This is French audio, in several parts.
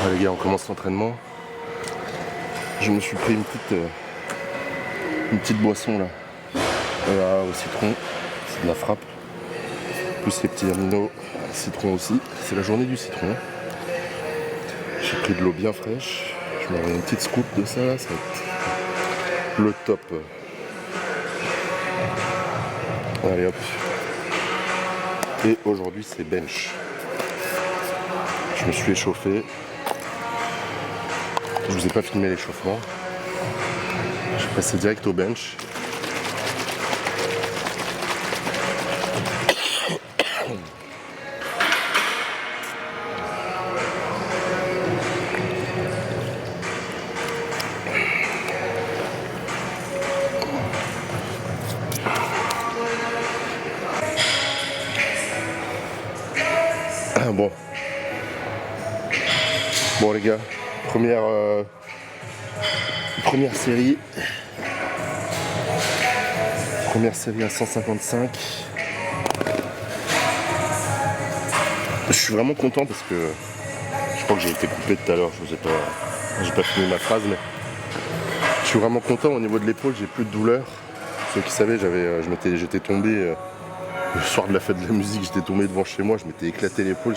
Ah, les gars, on commence l'entraînement. Je me suis pris une petite boisson là. Voilà, au citron, c'est de la frappe. Plus les petits aminos, citron aussi. C'est la journée du citron. J'ai pris de l'eau bien fraîche. Je mets une petite scoop de ça là, ça va être le top. Allez hop. Et aujourd'hui c'est bench. Je me suis échauffé. Je vous ai pas filmé l'échauffement. Je vais passer direct au bench. Bon les gars, première série. Première série à 155. Je suis vraiment content parce que je crois que j'ai été coupé tout à l'heure, j'ai pas fini ma phrase, mais je suis vraiment content. Au niveau de l'épaule, j'ai plus de douleur. Ceux qui savaient, j'étais tombé le soir de la fête de la musique, j'étais tombé devant chez moi, je m'étais éclaté l'épaule,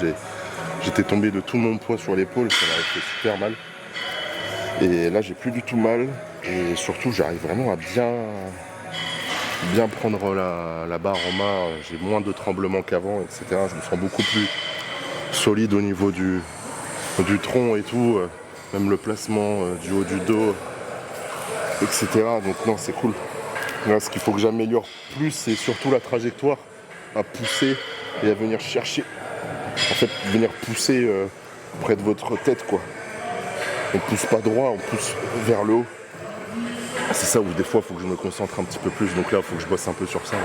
j'étais tombé de tout mon poids sur l'épaule, ça m'avait fait super mal. Et là j'ai plus du tout mal et surtout j'arrive vraiment à bien prendre la barre en main, j'ai moins de tremblements qu'avant, etc. Je me sens beaucoup plus solide au niveau du tronc et tout, même le placement du haut du dos, etc. Donc non, c'est cool. Là, ce qu'il faut que j'améliore plus, c'est surtout la trajectoire, à pousser et à venir chercher. En fait, venir pousser près de votre tête, quoi. On pousse pas droit, on pousse vers le haut. C'est ça où des fois, il faut que je me concentre un petit peu plus. Donc là, il faut que je bosse un peu sur ça.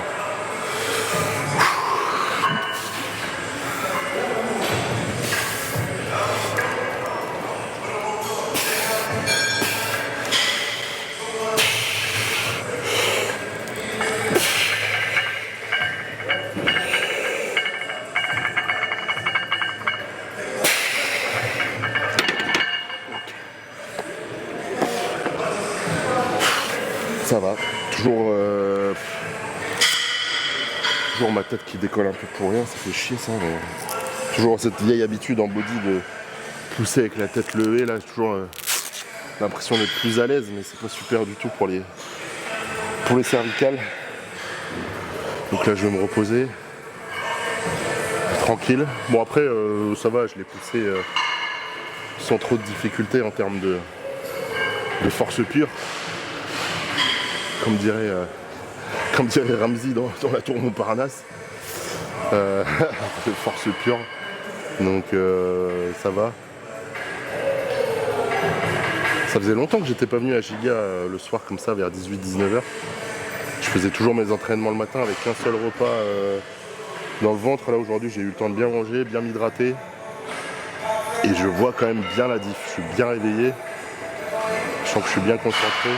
Ça va, toujours ma tête qui décolle un peu pour rien, ça fait chier ça, mais toujours cette vieille habitude en body de pousser avec la tête levée, là j'ai toujours l'impression d'être plus à l'aise, mais c'est pas super du tout pour les cervicales. Donc là je vais me reposer, tranquille. Bon après ça va, je l'ai poussé sans trop de difficultés en termes de force pure. Comme dirait Ramsey dans la tour Montparnasse, de force pure, donc ça va. Ça faisait longtemps que j'étais pas venu à Giga le soir comme ça vers 18-19h. Je faisais toujours mes entraînements le matin avec un seul repas dans le ventre. Là aujourd'hui j'ai eu le temps de bien manger, bien m'hydrater et je vois quand même bien la diff. Je suis bien réveillé, je sens que je suis bien concentré.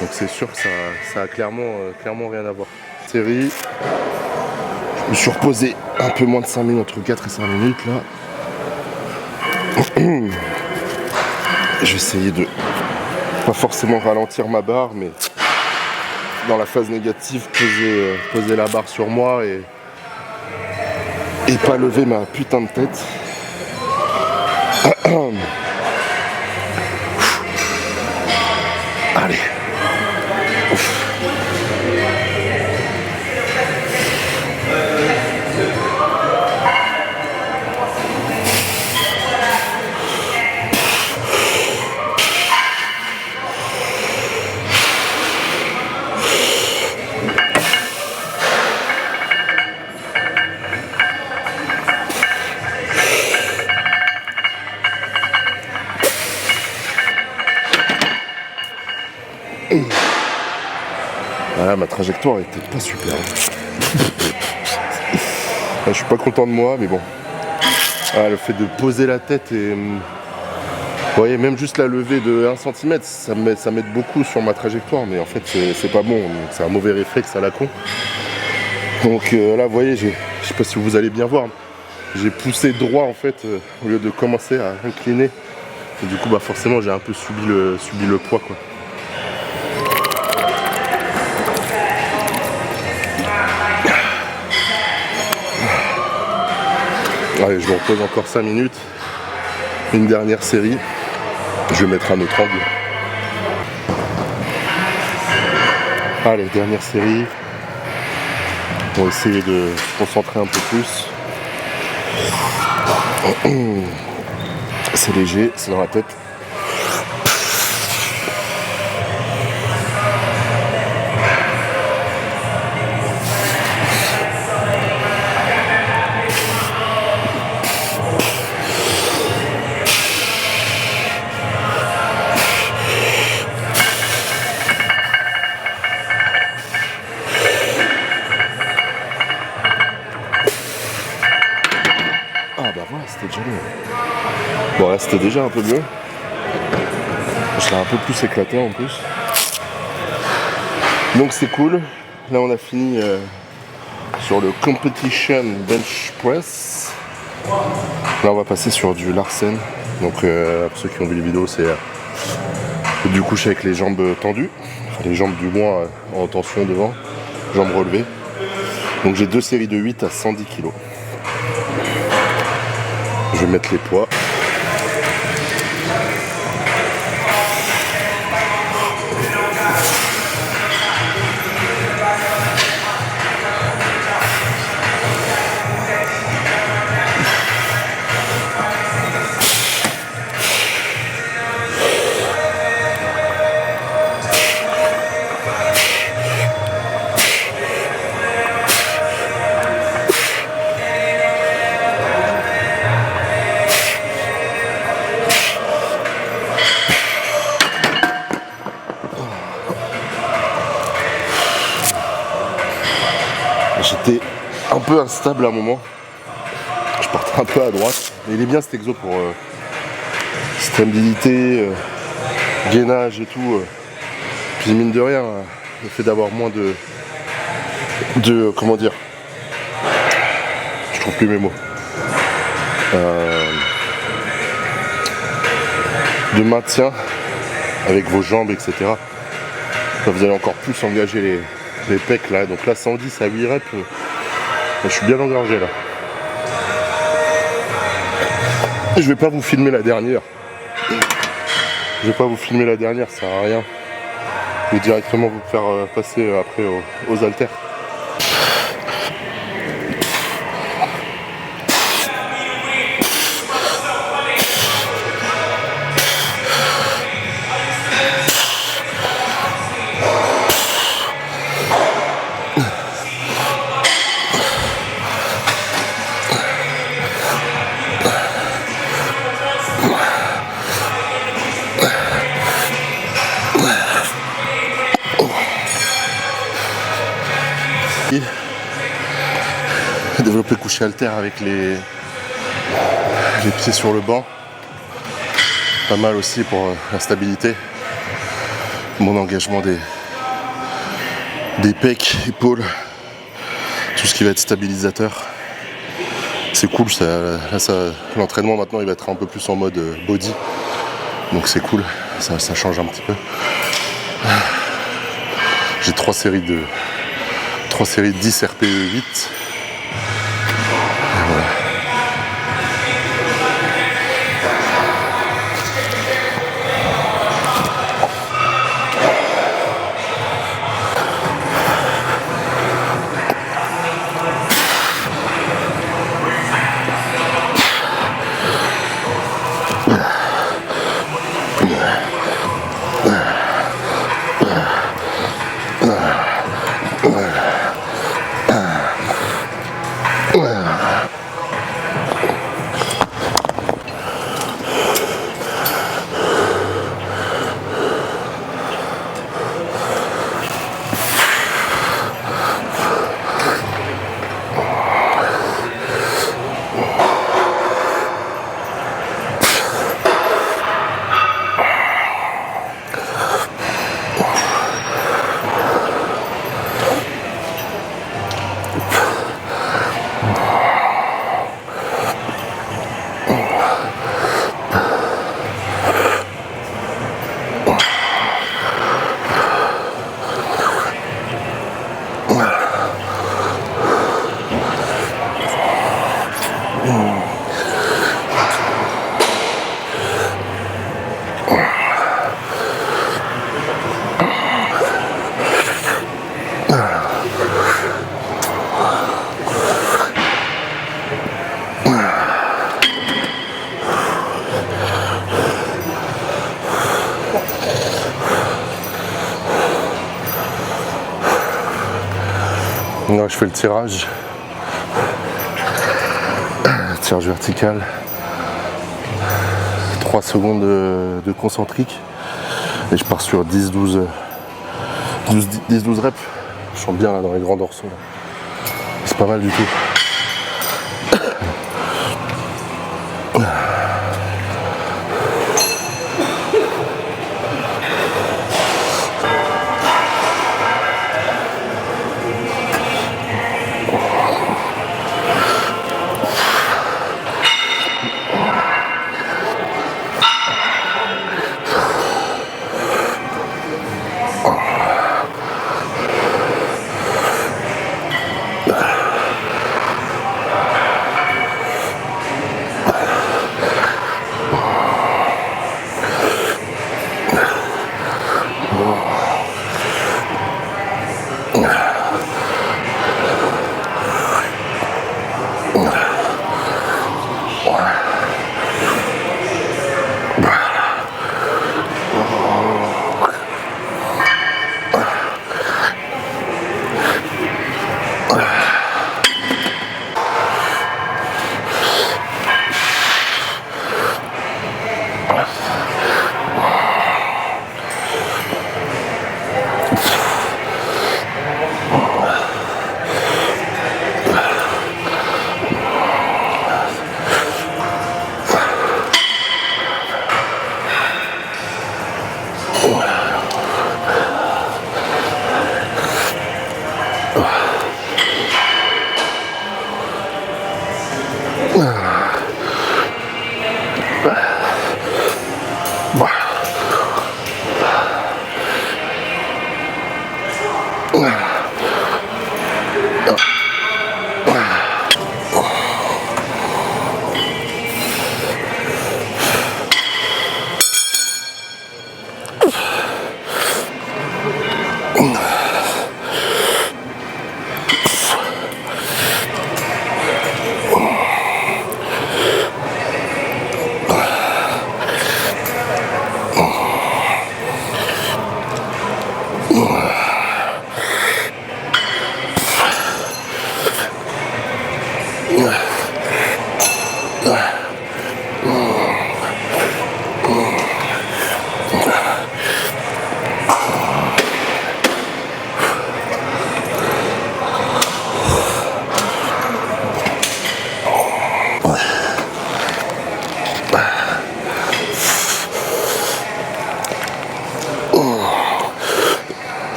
Donc c'est sûr que ça a clairement rien à voir. Série, je me suis reposé un peu moins de 5 minutes, entre 4 et 5 minutes là. Je vais essayer de pas forcément ralentir ma barre, mais dans la phase négative, poser la barre sur moi et pas lever ma putain de tête. Allez. Voilà, ma trajectoire était pas super. Je suis pas content de moi, mais bon. Ah, le fait de poser la tête et... Vous voyez, même juste la levée de 1 cm, ça m'aide beaucoup sur ma trajectoire, mais en fait c'est pas bon, c'est un mauvais réflexe à la con. Donc là, vous voyez, je sais pas si vous allez bien voir, j'ai poussé droit en fait au lieu de commencer à incliner. Et du coup bah forcément j'ai un peu subi le poids quoi. Allez, je me repose encore 5 minutes. Une dernière série. Je vais mettre un autre angle. Allez, dernière série. On va essayer de se concentrer un peu plus. C'est léger, c'est dans la tête. Ah bah voilà, c'était déjà mieux. Bon là c'était déjà un peu mieux. Je l'ai un peu plus éclaté en plus. Donc c'est cool. Là on a fini sur le Competition Bench Press. Là on va passer sur du Larsen. Donc pour ceux qui ont vu les vidéos, c'est du coucher avec les jambes tendues. Enfin, les jambes du moins en tension devant. Jambes relevées. Donc j'ai 2 séries de 8 à 110 kg. Je vais mettre les poids. J'étais un peu instable à un moment. Je partais un peu à droite. Mais il est bien cet exo pour stabilité, gainage et tout. Puis mine de rien, le fait d'avoir moins de comment dire, je trouve plus mes mots. De maintien avec vos jambes, etc. Là, vous allez encore plus engager les pecs là. Donc là 110 à 8 reps. Je suis bien engagé là. Je vais pas vous filmer la dernière. Je vais pas vous filmer la dernière, ça sert à rien. Je vais directement vous faire passer après aux haltères. Développer couché haltère avec les pieds sur le banc. Pas mal aussi pour la stabilité. Mon engagement des pecs, épaules, tout ce qui va être stabilisateur. C'est cool, l'entraînement maintenant il va être un peu plus en mode body. Donc c'est cool, ça change un petit peu. J'ai 3 séries de 10 RPE 8. Voilà. Là, je fais le tirage vertical, 3 secondes de concentrique et je pars sur 10-12 reps. Je sens bien là, dans les grands dorsaux là. C'est pas mal du tout.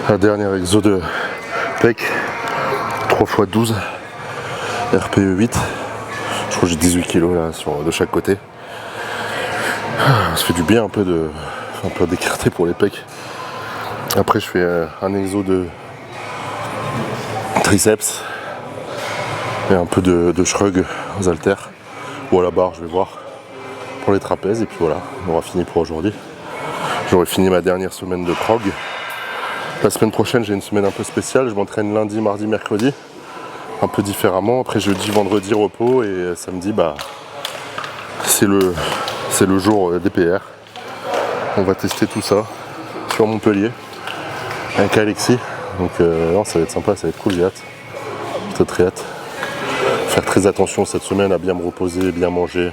La dernière exo de pec, 3 x 12, RPE 8. Je crois que j'ai 18 kg là de chaque côté. Ça fait du bien un peu d'écarter pour les pecs. Après je fais un exo de triceps et un peu de shrug aux haltères ou à la barre, je vais voir pour les trapèzes et puis voilà, on aura fini pour aujourd'hui. J'aurai fini ma dernière semaine de prog. La semaine prochaine j'ai une semaine un peu spéciale, je m'entraîne lundi, mardi, mercredi, un peu différemment. Après jeudi, vendredi repos et samedi c'est le jour DPR. On va tester tout ça sur Montpellier avec Alexis. Donc non, ça va être sympa, ça va être cool, j'ai hâte. J'ai très hâte. Faire très attention cette semaine à bien me reposer, bien manger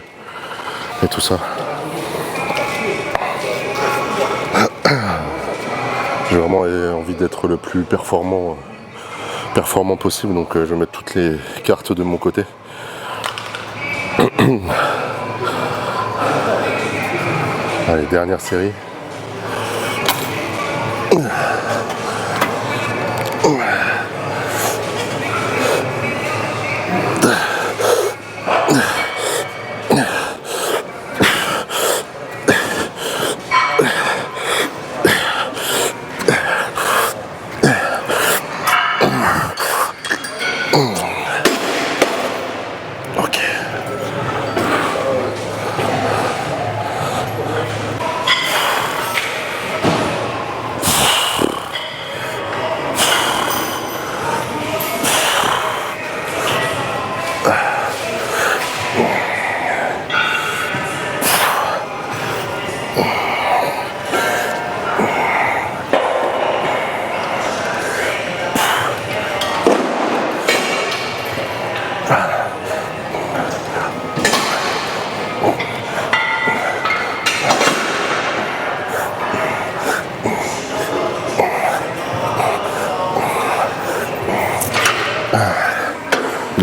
et tout ça. J'ai vraiment envie d'être le plus performant possible, donc je vais mettre toutes les cartes de mon côté. Allez, dernière série.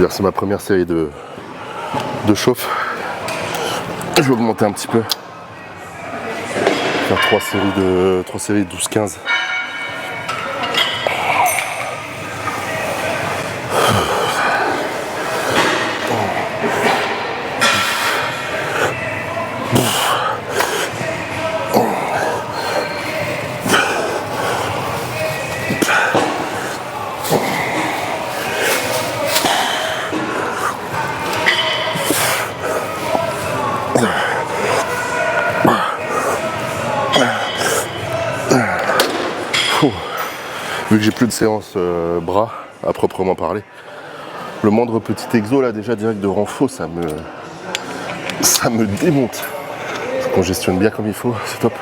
C'est-à-dire c'est ma première série de chauffe. Je vais augmenter un petit peu. Faire 3 séries de 12-15. Vu que j'ai plus de séance bras à proprement parler, le moindre petit exo là déjà direct de renfort ça me démonte. Je congestionne bien comme il faut, c'est top.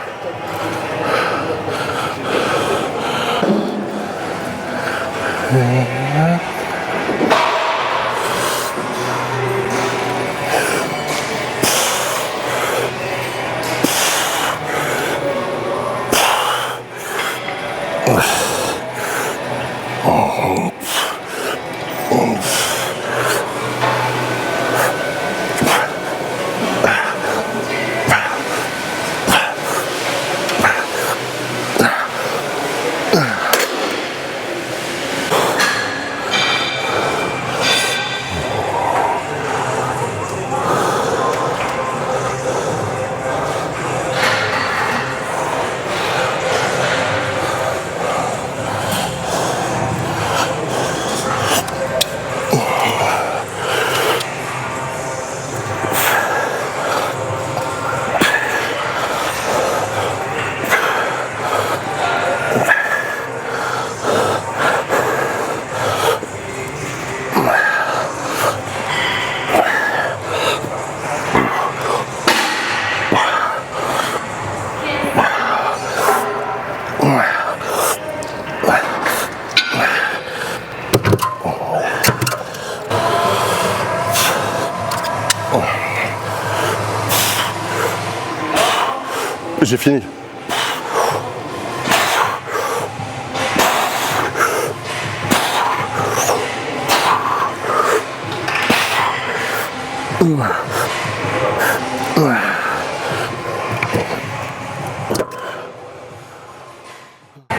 J'ai fini.